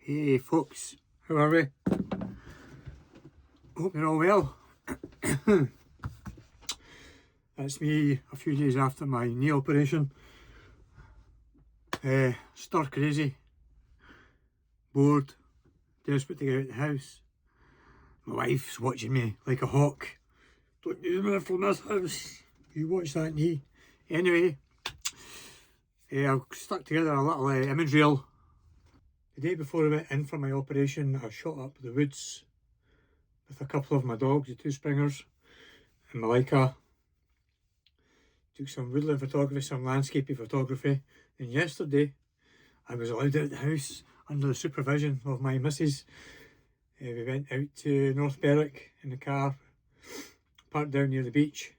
Hey folks, how are we? Hope you're all well. That's me a few days after my knee operation. Stir crazy, bored, desperate to get out of the house. My wife's watching me like a hawk. Don't you move from this house, you watch that knee. Anyway, I've stuck together a little image reel. The day before I went in for my operation, I shot up the woods with a couple of my dogs, the two springers, and my Leica. Took some woodland photography, some landscapey photography, and yesterday I was allowed out of the house under the supervision of my missus. We went out to North Berwick in the car, parked down near the beach,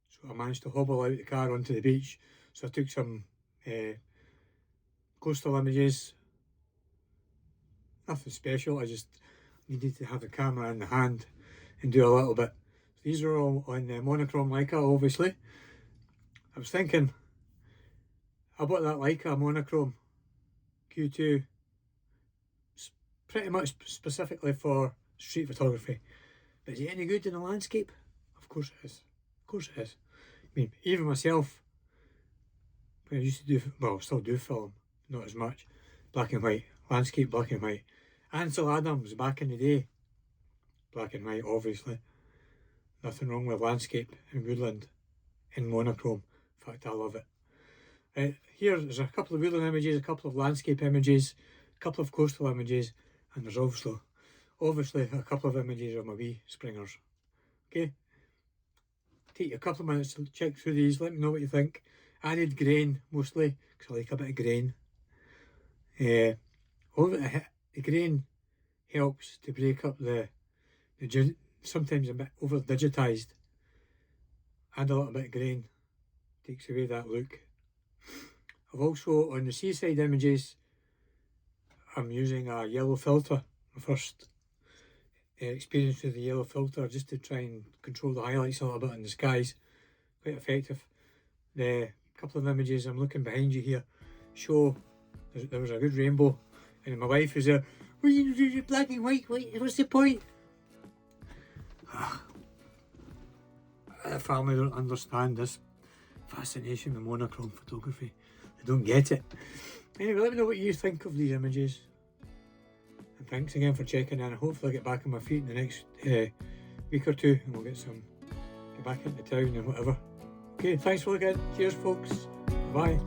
so I managed to hobble out the car onto the beach. So I took some coastal images. Nothing special, I just needed to have the camera in the hand and do a little bit. So these are all on monochrome Leica, obviously. I was thinking, I bought that Leica Monochrom Q2 pretty much specifically for street photography. But is it any good in the landscape? Of course it is. Of course it is. I mean, even myself, when I used to do, well, still do film, not as much, black and white, landscape black and white. Ansel Adams back in the day, black and white obviously. Nothing wrong with landscape and woodland in monochrome. In fact, I love it. Here's a couple of woodland images, a couple of landscape images, a couple of coastal images, and there's obviously a couple of images of my wee springers. Okay, take you a couple of minutes to check through these, let me know what you think. Added grain mostly, because I like a bit of grain. The grain helps to break up the sometimes a bit over digitized. Add a little bit of grain, takes away that look. I've also, on the seaside images, I'm using a yellow filter. My first experience with the yellow filter, just to try and control the highlights a little bit in the skies. Quite effective. The couple of images I'm looking behind you here show there was a good rainbow, and my wife is there, well, you do black and white, what's the point? The family don't understand this fascination with monochrome photography. They don't get it. Anyway, let me know what you think of these images. And thanks again for checking in. Hopefully I get back on my feet in the next week or two, and we'll get back into town and whatever. Okay, thanks for looking. Cheers folks. Bye.